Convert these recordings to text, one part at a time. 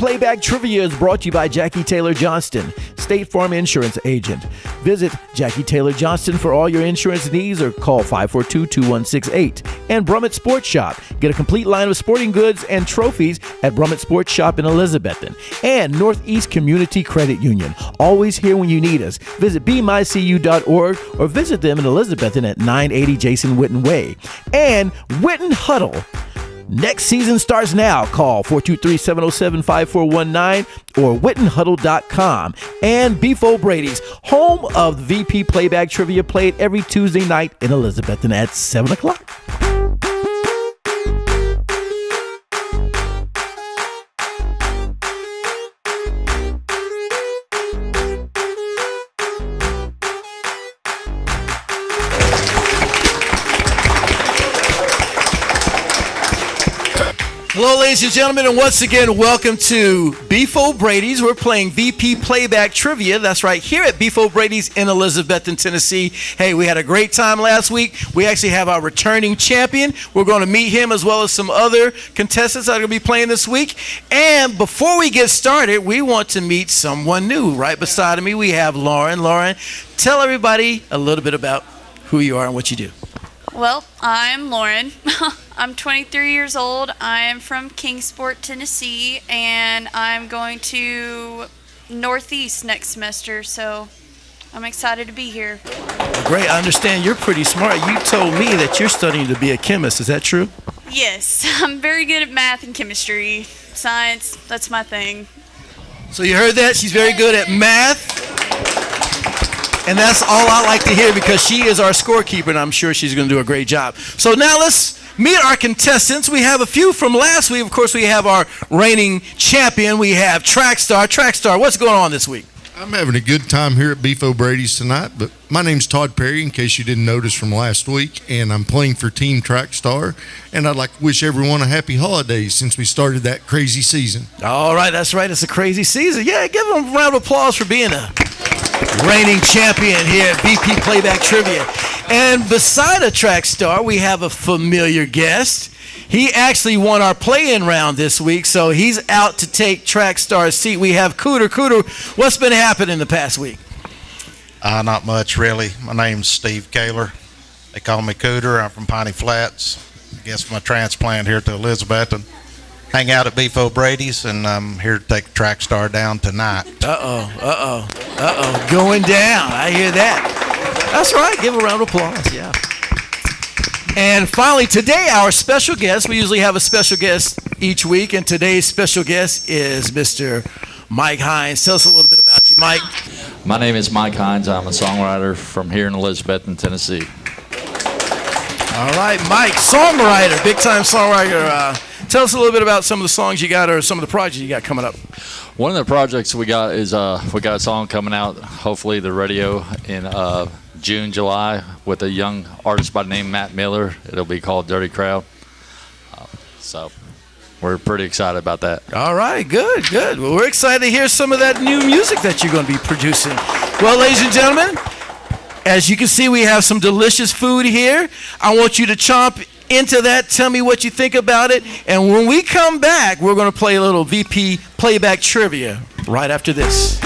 Playback Trivia is brought to you by Jackie Taylor Johnston, State Farm Insurance Agent. Visit Jackie Taylor Johnston for all your insurance needs or call 542-2168. And Brummett Sports Shop. Get a complete line of sporting goods and trophies at Brummett Sports Shop in Elizabethton. And Northeast Community Credit Union. Always here when you need us. Visit bmycu.org or visit them in Elizabethton at 980 Jason Witten Way. And Witten Huddle. Next season starts now. Call 423-707-5419 or WittenHuddle.com. And Beef O'Brady's, home of VP Playback Trivia, played every Tuesday night in Elizabethton at 7 o'clock. Hello, ladies and gentlemen, and once again, welcome to Beef O'Brady's. We're playing VP Playback Trivia. That's right, here at Beef O'Brady's in Elizabethton, Tennessee. Hey, we had a great time last week. We actually have our returning champion. We're going to meet him as well as some other contestants that are going to be playing this week. And before we get started, we want to meet someone new. Right beside of me, we have Lauren. Lauren, tell everybody a little bit about who you are and what you do. Well, I'm Lauren. I'm 23 years old. I am from Kingsport, Tennessee, and I'm going to Northeast next semester, so I'm excited to be here. Great. I understand you're pretty smart. You told me that you're studying to be a chemist. Is that true? Yes. I'm very good at math and chemistry. Science, that's my thing. So you heard that? She's very good at math. And that's all I like to hear because she is our scorekeeper, and I'm sure she's going to do a great job. So now let's meet our contestants. We have a few from last week. Of course, we have our reigning champion. We have Track Star. Track Star, what's going on this week? I'm having a good time here at Beef O'Brady's tonight, but my name's Todd Perry, in case you didn't notice from last week, and I'm playing for Team Track Star, and I'd like to wish everyone a happy holidays since we started that crazy season. All right, that's right. It's a crazy season. Yeah, give them a round of applause for being a reigning champion here at VP Playback Trivia. And beside a Track Star, we have a familiar guest. He actually won our play-in round this week, so he's out to take Track Star's seat. We have Cooter. Cooter, what's been happening the past week? Not much, really. My name's Steve Kaler. They call me Cooter. I'm from Piney Flats. I guess from a transplant here to Elizabethton. Hang out at Beef O'Brady's, and I'm here to take Track Star down tonight. Going down. I hear that. That's right. Give a round of applause. Yeah. And finally, today, our special guest. We usually have a special guest each week, and today's special guest is Mr. Mike Hynes. Tell us a little bit about you, Mike. My name is Mike Hynes. I'm a songwriter from here in Elizabethton, Tennessee. All right, Mike, songwriter, big-time songwriter. Tell us a little bit about some of the songs you got or some of the projects you got coming up. One of the projects we got is we got a song coming out, hopefully the radio, in June, July, with a young artist by the name Matt Miller. It'll be called Dirty Crowd. So we're pretty excited about that. All right, good. Well, we're excited to hear some of that new music that you're going to be producing. Well, ladies and gentlemen, as you can see, we have some delicious food here. I want you to chomp into that. Tell me what you think about it. And when we come back, we're going to play a little VP Playback Trivia right after this.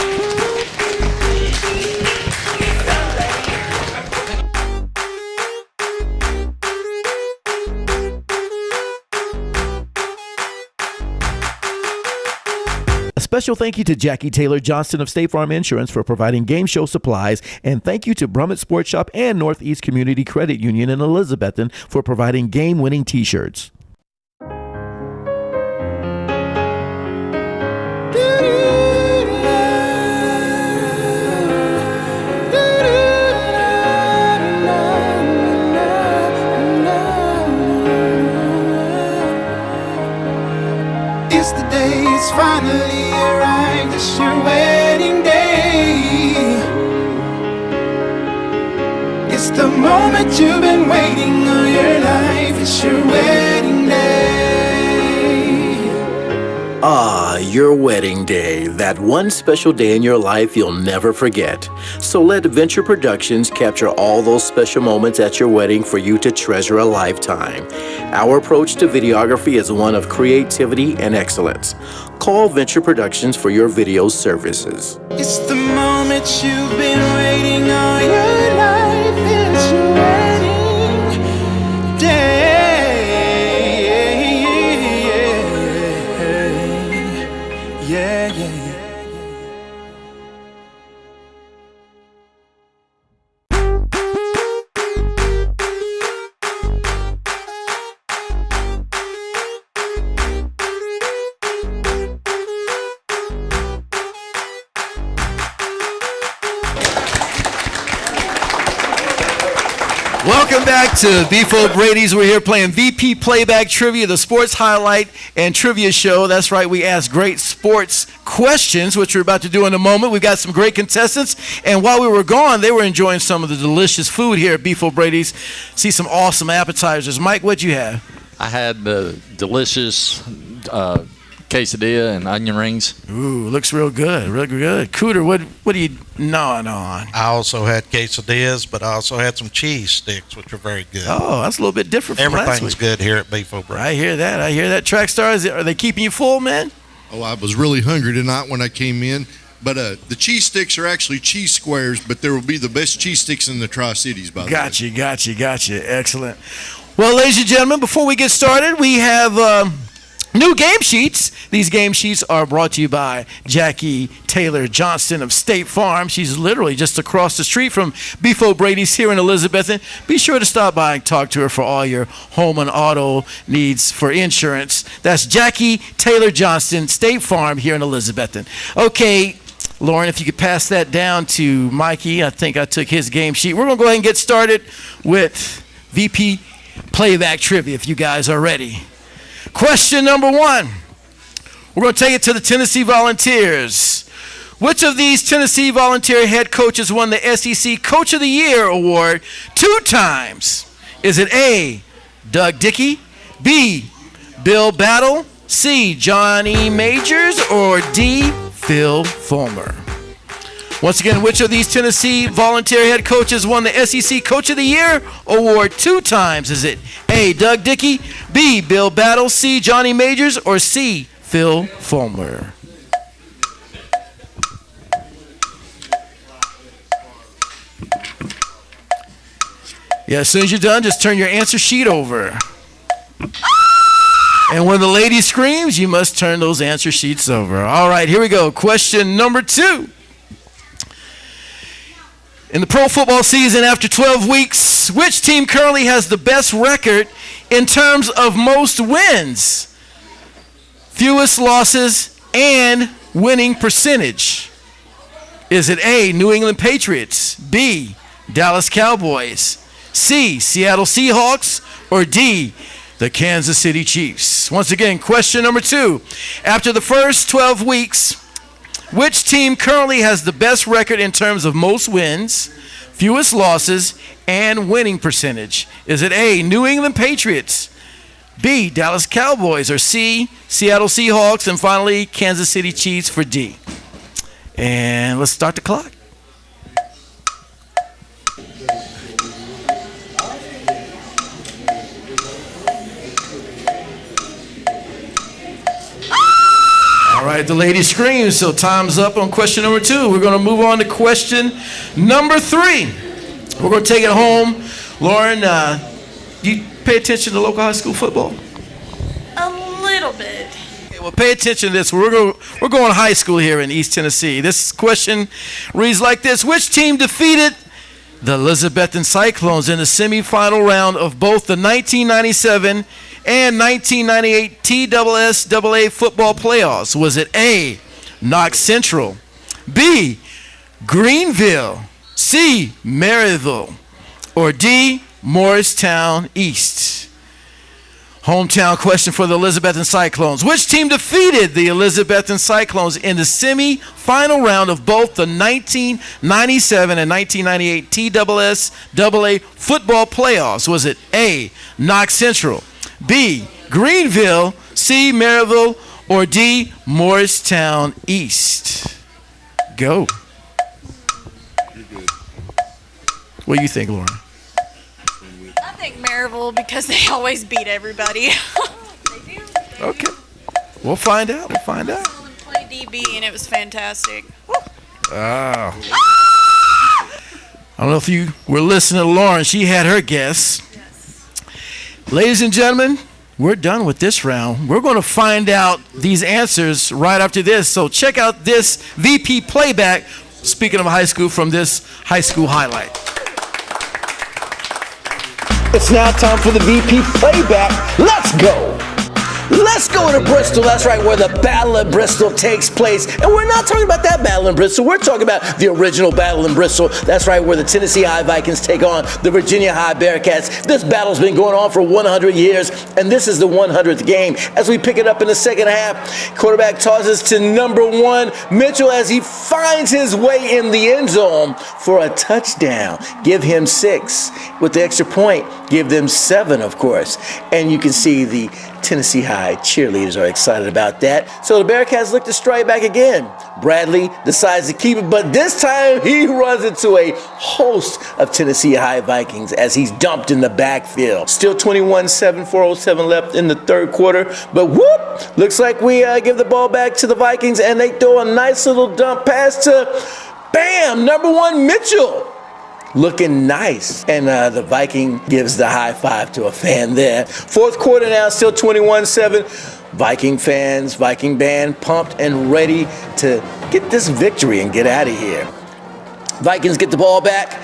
A special thank you to Jackie Taylor Johnston of State Farm Insurance for providing game show supplies, and thank you to Brummett Sports Shop and Northeast Community Credit Union in Elizabethton for providing game-winning T-shirts. It's the day, it's finally arrived, it's your wedding day. It's the moment you've been waiting all your life, it's your wedding day. Ah, your wedding day, that one special day in your life you'll never forget. So let Venture Productions capture all those special moments at your wedding for you to treasure a lifetime. Our approach to videography is one of creativity and excellence. Call Venture Productions for your video services. It's the moment you've been waiting all your life. It's your wedding day. Yeah, yeah, yeah. Welcome back to VP Brady's. We're here playing VP Playback Trivia, the sports highlight and trivia show. That's right, we ask great sports questions, which we're about to do in a moment. We've got some great contestants, and while we were gone, they were enjoying some of the delicious food here at VP Brady's. See some awesome appetizers. Mike, what'd you have? I had the delicious quesadilla and onion rings. Ooh, looks real good, real good. Cooter, what are you gnawing on? I also had quesadillas, but I also had some cheese sticks, which are very good. Oh, that's a little bit different from last Everything's week. good here at Beef O'Brien. I hear that. Track stars, are they keeping you full, man? Oh, I was really hungry tonight when I came in. But the cheese sticks are actually cheese squares, but there will be the best cheese sticks in the Tri-Cities, by the way. Gotcha. Excellent. Well, ladies and gentlemen, before we get started, we have new game sheets. These game sheets are brought to you by Jackie Taylor Johnston of State Farm. She's literally just across the street from Beef O'Brady's here in Elizabethton. Be sure to stop by and talk to her for all your home and auto needs for insurance. That's Jackie Taylor Johnston, State Farm here in Elizabethton. Okay, Lauren, if you could pass that down to Mikey. I think I took his game sheet. We're going to go ahead and get started with VP Playback Trivia if you guys are ready. Question number 1. We're going to take it to the Tennessee Volunteers. Which of these Tennessee Volunteer head coaches won the SEC Coach of the Year award 2 times? Is it A, Doug Dickey, B, Bill Battle, C, Johnny Majors, or D, Phil Fulmer? Once again, which of these Tennessee Volunteer head coaches won the SEC Coach of the Year award 2 times? Is it A, Doug Dickey, B, Bill Battle, C, Johnny Majors, or C, Phil Fulmer? Yeah, as soon as you're done, just turn your answer sheet over. And when the lady screams, you must turn those answer sheets over. All right, here we go. Question number 2. In the pro football season, after 12 weeks, which team currently has the best record in terms of most wins, fewest losses, and winning percentage? Is it A, New England Patriots, B, Dallas Cowboys, C, Seattle Seahawks, or D, the Kansas City Chiefs? Once again, question number 2. After the first 12 weeks, which team currently has the best record in terms of most wins, fewest losses, and winning percentage? Is it A, New England Patriots, B, Dallas Cowboys, or C, Seattle Seahawks, and finally, Kansas City Chiefs for D? And let's start the clock. All right, the lady screams, so time's up on question number 2. We're going to move on to question number 3. We're going to take it home. Lauren, you pay attention to local high school football? A little bit. Okay, well, pay attention to this. We're going high school here in East Tennessee. This question reads like this. Which team defeated the Elizabethton Cyclones in the semifinal round of both the 1997 and 1998 TSSAA football playoffs? Was it A, Knox Central, B, Greenville, C, Maryville, or D, Morristown East? Hometown question for the Elizabethton Cyclones. Which team defeated the Elizabethton Cyclones in the semi-final round of both the 1997 and 1998 TSSAA football playoffs? Was it A, Knox Central, B, Greenville, C, Maryville, or D, Morristown East? Go. You're good. What do you think, Lauren? I think Maryville because they always beat everybody. They do. Okay. We'll find out. I saw them play DB and it was fantastic. Oh. I don't know if you were listening to Lauren. She had her guess. Yes. Ladies and gentlemen, we're done with this round. We're going to find out these answers right after this. So check out this VP Playback, speaking of high school, from this high school highlight. It's now time for the VP Playback. Let's go! Let's go to Bristol. That's right, where the Battle of Bristol takes place. And we're not talking about that battle in Bristol. We're talking about the original battle in Bristol. That's right, where the Tennessee High Vikings take on the Virginia High Bearcats. This battle's been going on for 100 years, and this is the 100th game. As we pick it up in the second half, quarterback tosses to number 1, Mitchell, as he finds his way in the end zone for a touchdown. Give him 6. With the extra point, give them 7, of course. And you can see the Tennessee High cheerleaders are excited about that. So the Bearcats look to strike back again. Bradley decides to keep it, but this time he runs into a host of Tennessee High Vikings as he's dumped in the backfield. Still 21-7, 4:07 left in the third quarter, but whoop! Looks like we give the ball back to the Vikings, and they throw a nice little dump pass to, bam, number 1 Mitchell. Looking nice. And the Viking gives the high five to a fan there. Fourth quarter now, still 21-7. Viking fans, Viking band pumped and ready to get this victory and get out of here. Vikings get the ball back.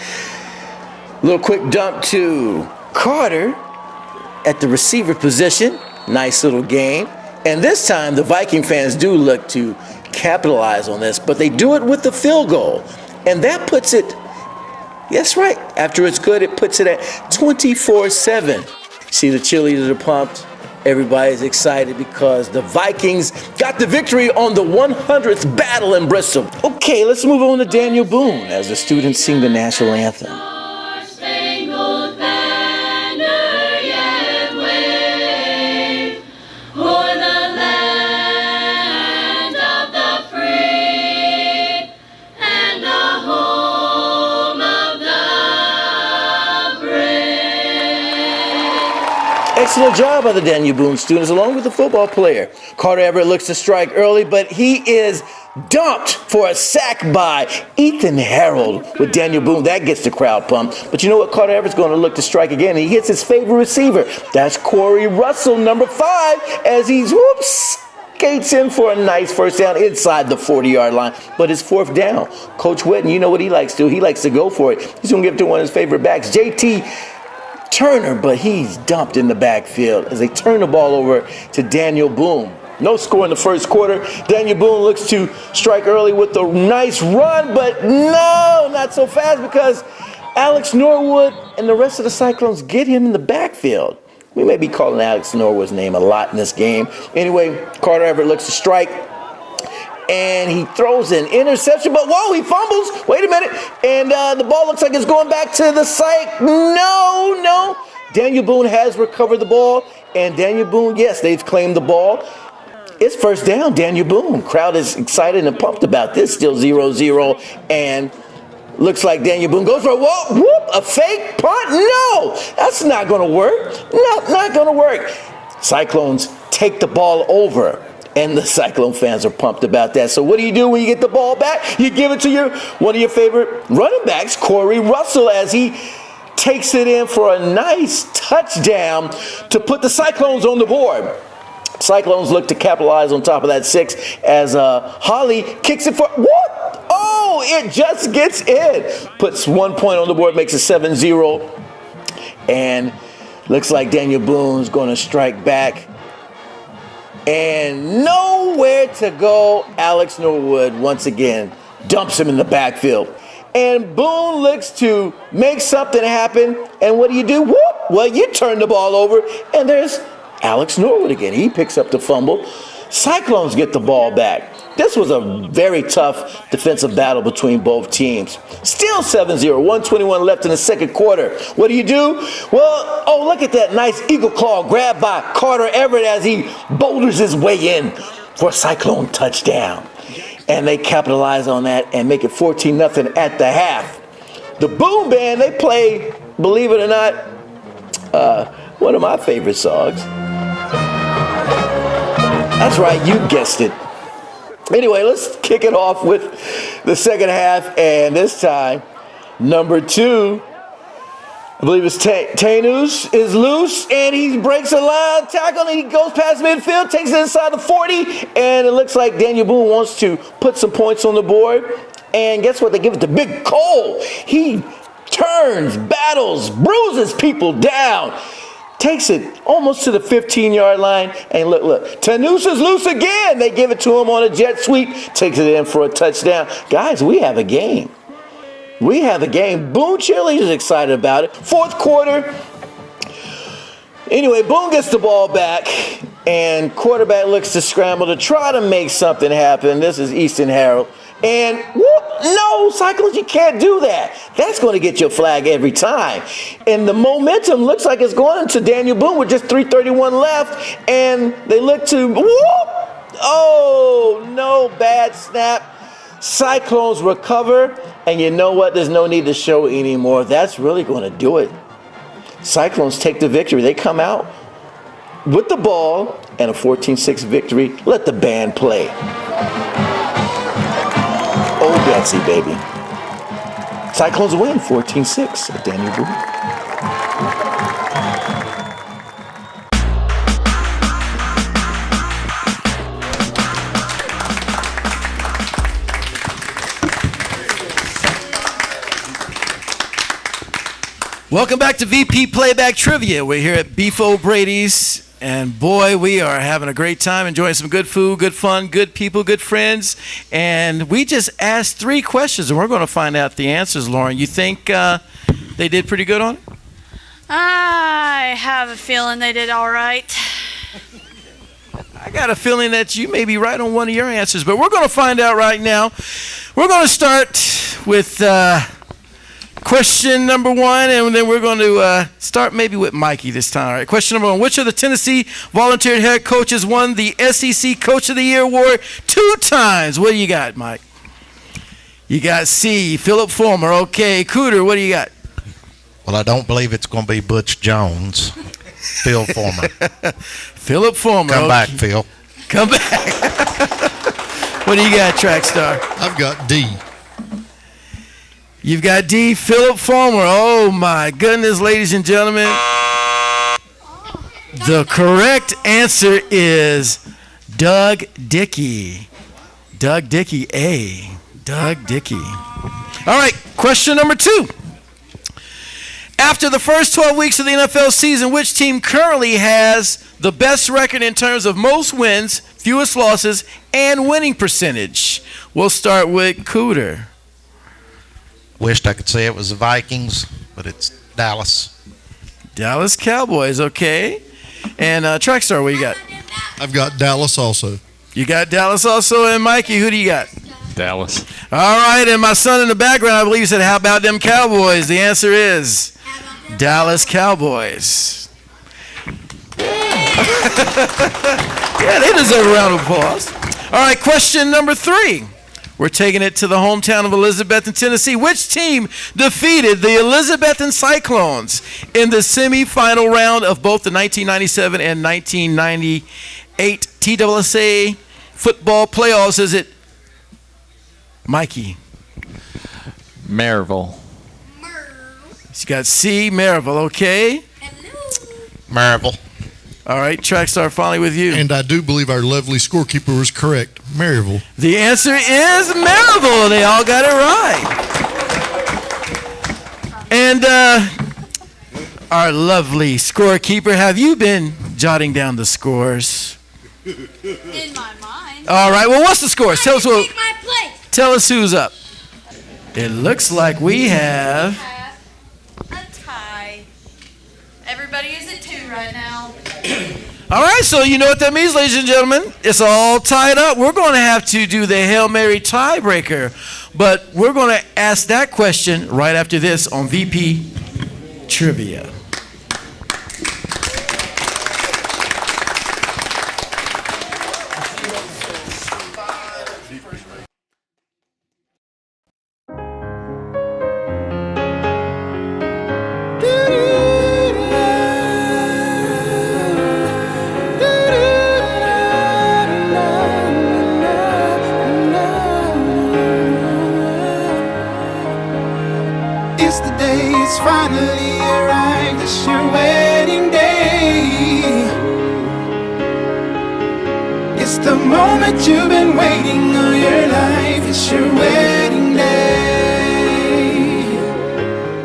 Little quick dump to Carter at the receiver position. Nice little game. And this time the Viking fans do look to capitalize on this, but they do it with the field goal. And that puts it, that's right, after it's good, it puts it at 24-7. See, the cheerleaders are pumped. Everybody's excited because the Vikings got the victory on the 100th battle in Bristol. Okay, let's move on to Daniel Boone as the students sing the national anthem. Star-Spangled Banner yet wave o'er the land of the free and the home of the brave. Excellent job by the Daniel Boone students, along with the football player. Carter Everett looks to strike early, but he is dumped for a sack by Ethan Harold with Daniel Boone. That gets the crowd pumped. But you know what? Carter Everett's going to look to strike again. He hits his favorite receiver. That's Corey Russell, number 5, as he's, skates in for a nice first down inside the 40-yard line. But it's fourth down. Coach Whitten, you know what he likes to do. He likes to go for it. He's going to give it to one of his favorite backs, JT Turner, but he's dumped in the backfield as they turn the ball over to Daniel Boone. No score in the first quarter. Daniel Boone looks to strike early with a nice run, but no, not so fast because Alex Norwood and the rest of the Cyclones get him in the backfield. We may be calling Alex Norwood's name a lot in this game. Anyway, Carter Everett looks to strike, and he throws an interception, but whoa, he fumbles. Wait a minute. And the ball looks like it's going back to the Cyc. No. Daniel Boone has recovered the ball, and Daniel Boone, yes, they've claimed the ball. It's first down, Daniel Boone. Crowd is excited and pumped about this. Still 0-0, and looks like Daniel Boone goes for a fake punt. No, that's not going to work. Not going to work. Cyclones take the ball over, and the Cyclone fans are pumped about that. So what do you do when you get the ball back? You give it to one of your favorite running backs, Corey Russell, as he takes it in for a nice touchdown to put the Cyclones on the board. Cyclones look to capitalize on top of that 6 as Holly kicks it for, what? Oh, it just gets in. Puts 1 point on the board, makes it 7-0. And looks like Daniel Boone's going to strike back. And nowhere to go. Alex Norwood once again dumps him in the backfield. And Boone looks to make something happen. And what do? Well, you turn the ball over, and there's Alex Norwood again. He picks up the fumble. Cyclones get the ball back. This was a very tough defensive battle between both teams. Still 7-0, 1:21 left in the second quarter. What do? Well, look at that nice eagle claw grab by Carter Everett as he boulders his way in for a Cyclone touchdown. And they capitalize on that and make it 14-0 at the half. The Boom Band, they play, believe it or not, one of my favorite songs. That's right, you guessed it. Anyway, let's kick it off with the second half, and this time, number 2, I believe it's Tainus is loose, and he breaks a line tackle, and he goes past midfield, takes it inside the 40, and it looks like Daniel Boone wants to put some points on the board. And guess what? They give it to Big Cole. He turns, battles, bruises people down, takes it almost to the 15-yard line, and look, Tainus is loose again. They give it to him on a jet sweep, takes it in for a touchdown. Guys, we have a game. We have a game. Boone Chili is excited about it. Fourth quarter. Anyway, Boone gets the ball back, and quarterback looks to scramble to try to make something happen. This is Easton Harold. And whoop, no, Cyclones, you can't do that. That's going to get you a flag every time. And the momentum looks like it's going to Daniel Boone with just 3:31 left. And they look to, whoop, oh, no, bad snap. Cyclones recover, and you know what? There's no need to show anymore. That's really going to do it. Cyclones take the victory. They come out with the ball and a 14-6 victory. Let the band play. Oh, Betsy, baby. Cyclones win 14-6 at Daniel Boone. Welcome back to VP Playback Trivia. We're here at Beef O'Brady's, and boy, we are having a great time, enjoying some good food, good fun, good people, good friends. And we just asked 3 questions, and we're going to find out the answers, Lauren. You think they did pretty good on it? I have a feeling they did all right. I got a feeling that you may be right on one of your answers, but we're going to find out right now. We're going to start with question number 1, and then we're going to start maybe with Mikey this time. All right, question number 1. Which of the Tennessee volunteer head coaches won the SEC Coach of the Year award 2 times? What do you got, Mike? You got C, Philip Fulmer. Okay, Cooter, what do you got? Well, I don't believe it's going to be Butch Jones. Phil Fulmer. Philip Fulmer. Come back, Phil. Come back. What do you got, Track Star? I've got D. You've got D, Philip Fulmer. Oh, my goodness, ladies and gentlemen. The correct answer is Doug Dickey. Doug Dickey, A. Doug Dickey. All right, question number 2. After the first 12 weeks of the NFL season, which team currently has the best record in terms of most wins, fewest losses, and winning percentage? We'll start with Cooter. Wished I could say it was the Vikings, but it's Dallas. Dallas Cowboys, okay. And Trackstar, what you got? I've got Dallas also. You got Dallas also, and Mikey, who do you got? Dallas. All right, and my son in the background, I believe you said, how about them Cowboys? The answer is Dallas Cowboys. Yeah, they deserve a round of applause. All right, question number 3. We're taking it to the hometown of Elizabethton, Tennessee. Which team defeated the Elizabethton Cyclones in the semifinal round of both the 1997 and 1998 TSSA football playoffs? Is it Mikey? Maryville. She's got C, Maryville, okay. Maryville. All right, Trackstar, finally with you. And I do believe our lovely scorekeeper was correct. Maryville. The answer is Maryville. They all got it right. And our lovely scorekeeper, have you been jotting down the scores? In my mind. All right, well, what's the scores? Tell us what. Take my place. Tell us who's up. It looks like we have. A tie. Everybody is at 2 right now. All right, so you know what that means, ladies and gentlemen. It's all tied up. We're going to have to do the Hail Mary tiebreaker, but we're going to ask that question right after this on VP Trivia. has finally arrived. It's your wedding day. It's the moment you've been waiting all your life. It's your wedding day.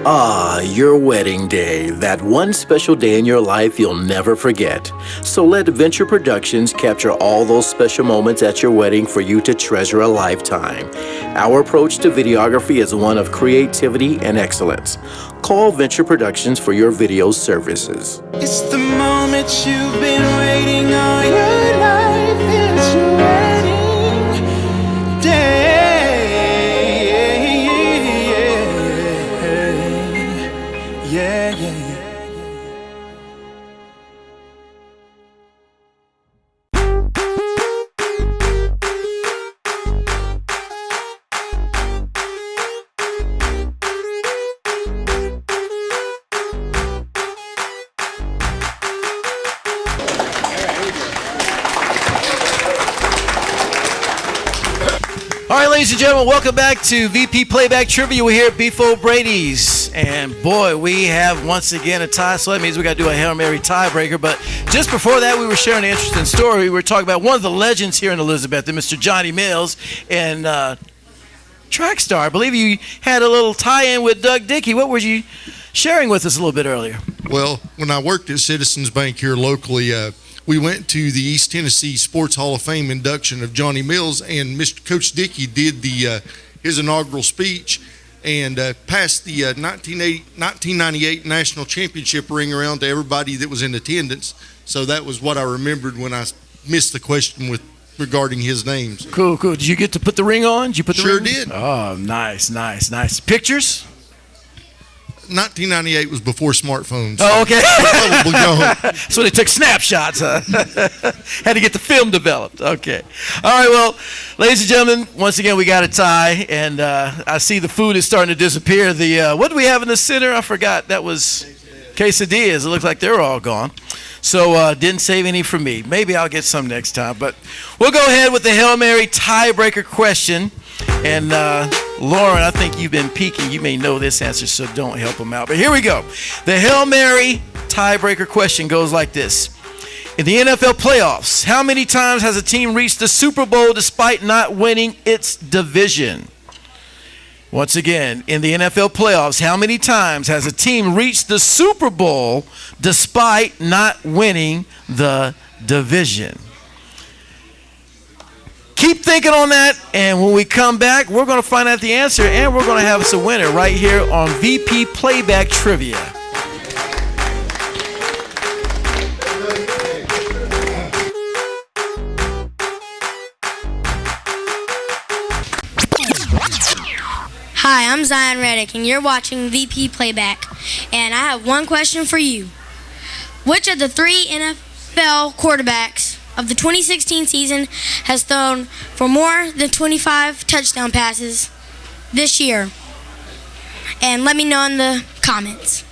Ah, your wedding day, that one special day in your life you'll never forget. So let Venture Productions capture all those special moments at your wedding for you to treasure a lifetime. Our approach to videography is one of creativity and excellence. Call Venture Productions for your video services. It's the moment you've been waiting all your life. It's your wedding day. Yeah, yeah, yeah. All right, ladies and gentlemen, welcome back to VP Playback Trivia. We're here at Beef O'Brady's. And boy, we have once again a tie, so that means we got to do a Hail Mary tiebreaker. But just before that, we were sharing an interesting story. We were talking about one of the legends here in Elizabethton, Mr. Johnny Mills, and track star. I believe you had a little tie-in with Doug Dickey. What were you sharing with us a little bit earlier? Well, when I worked at Citizens Bank here locally, we went to the East Tennessee Sports Hall of Fame induction of Johnny Mills, and Mr. Coach Dickey did his inaugural speech and passed the 1998 National Championship ring around to everybody that was in attendance. So that was what I remembered when I missed the question regarding his names. Cool, cool. Did you get to put the ring on? Did you put the Sure ring? did. Oh, nice, nice, nice. Pictures? 1998 was before smartphones. Oh, okay. Probably gone. So they took snapshots, huh? Had to get the film developed. Okay. All right, well, ladies and gentlemen, once again, we got a tie, and I see the food is starting to disappear. What do we have in the center? I forgot. That was quesadillas. It looks like they're all gone. So didn't save any for me. Maybe I'll get some next time. But we'll go ahead with the Hail Mary tiebreaker question. And Lauren, I think you've been peeking. You may know this answer, so don't help them out. But here we go. The Hail Mary tiebreaker question goes like this. In the NFL playoffs, how many times has a team reached the Super Bowl despite not winning its division? Once again, in the NFL playoffs, how many times has a team reached the Super Bowl despite not winning the division? Keep thinking on that, and when we come back, we're going to find out the answer, and we're going to have us a winner right here on VP Playback Trivia. Hi, I'm Zion Reddick, and you're watching VP Playback, and I have one question for you. Which of the three NFL quarterbacks of the 2016 season has thrown for more than 25 touchdown passes this year? And let me know in the comments.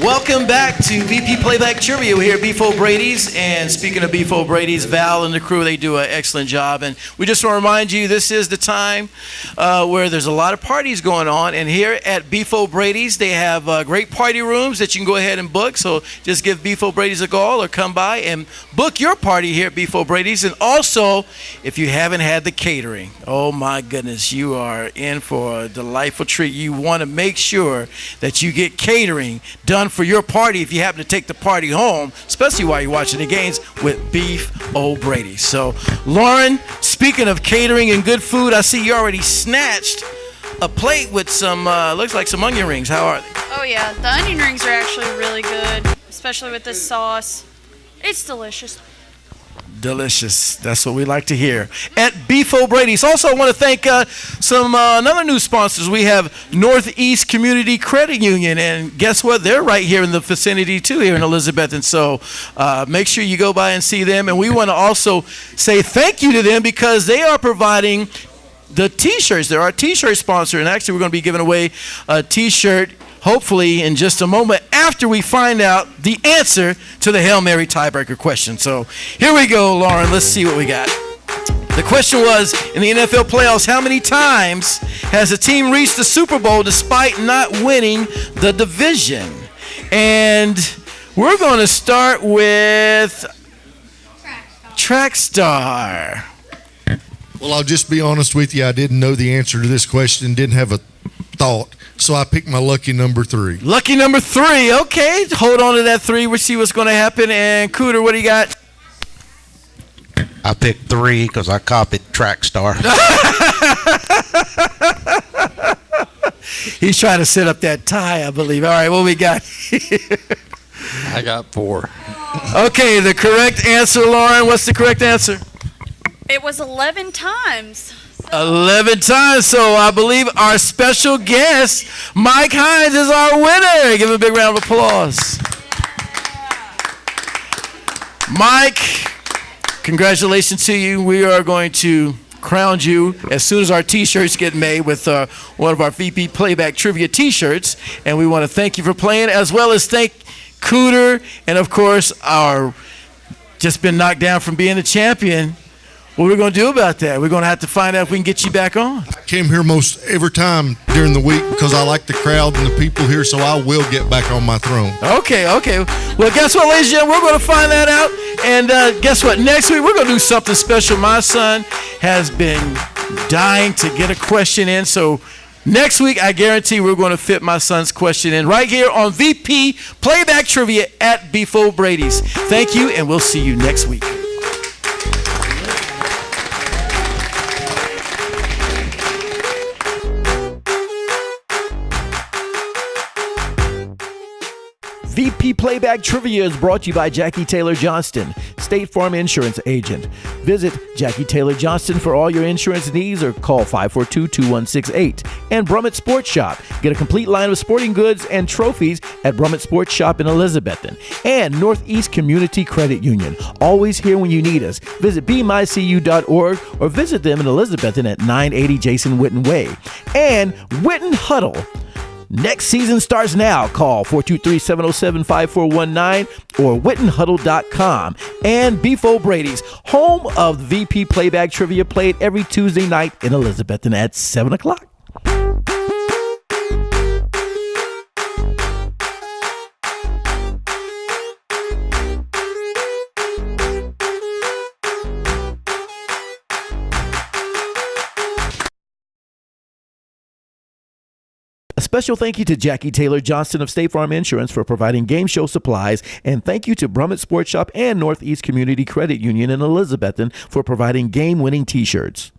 Welcome back to VP Playback Trivia. We're here at Beef O'Brady's, and speaking of Beef O'Brady's, Val and the crew, they do an excellent job. And we just want to remind you, this is the time where there's a lot of parties going on. And here at Beef O'Brady's, they have great party rooms that you can go ahead and book. So just give Beef O'Brady's a call or come by and book your party here at Beef O'Brady's. And also, if you haven't had the catering, oh my goodness, you are in for a delightful treat. You want to make sure that you get catering done for your party if you happen to take the party home, especially while you're watching the games, with Beef O'Brady. So, Lauren, speaking of catering and good food, I see you already snatched a plate with some, looks like some onion rings. How are they? Oh yeah, the onion rings are actually really good, especially with this sauce. It's delicious. Delicious. That's what we like to hear at Beef O'Brady's. Also, I want to thank some another new sponsors. We have Northeast Community Credit Union, and guess what? They're right here in the vicinity too, here in Elizabeth. And so make sure you go by and see them. And we want to also say thank you to them because they are providing the T-shirts. They're our T-shirt sponsor, and actually we're going to be giving away a T-shirt hopefully in just a moment after we find out the answer to the Hail Mary tiebreaker question. So here we go, Lauren. Let's see what we got. The question was, in the NFL playoffs, how many times has a team reached the Super Bowl despite not winning the division? And we're going to start with Track Star. Well, I'll just be honest with you. I didn't know the answer to this question, didn't have a thought, so I picked my lucky number 3. Lucky number 3. Okay, hold on to that 3. We'll see what's going to happen. And Cooter, what do you got? I picked 3 because I copied Track Star. He's trying to set up that tie, I believe. All right, what we got? I got 4. Okay, the correct answer, Lauren. What's the correct answer? It was 11 times. 11 times. So I believe our special guest, Mike Hynes, is our winner. Give him a big round of applause. Mike, congratulations to you. We are going to crown you as soon as our T-shirts get made with one of our VP Playback Trivia T-shirts. And we want to thank you for playing, as well as thank Cooter and, of course, our just been knocked down from being the champion. What are we going to do about that? We're going to have to find out if we can get you back on. I came here most every time during the week because I like the crowd and the people here, so I will get back on my throne. Okay. Well, guess what, ladies and gentlemen? We're going to find that out. And guess what? Next week, we're going to do something special. My son has been dying to get a question in, so next week, I guarantee we're going to fit my son's question in right here on VP Playback Trivia at Beef Brady's. Thank you, and we'll see you next week. VP Playback Trivia is brought to you by Jackie Taylor Johnston, State Farm Insurance Agent. Visit Jackie Taylor Johnston for all your insurance needs or call 542-2168. And Brummett Sports Shop. Get a complete line of sporting goods and trophies at Brummett Sports Shop in Elizabethton. And Northeast Community Credit Union. Always here when you need us. Visit bmycu.org or visit them in Elizabethton at 980 Jason Witten Way. And Witten Huddle. Next season starts now. Call 423-707-5419 or WittenHuddle.com. And Beef O'Brady's, home of the VP Playback Trivia, played every Tuesday night in Elizabethton at 7 o'clock. A special thank you to Jackie Taylor Johnston of State Farm Insurance for providing game show supplies, and thank you to Brummett Sports Shop and Northeast Community Credit Union in Elizabethton for providing game-winning T-shirts.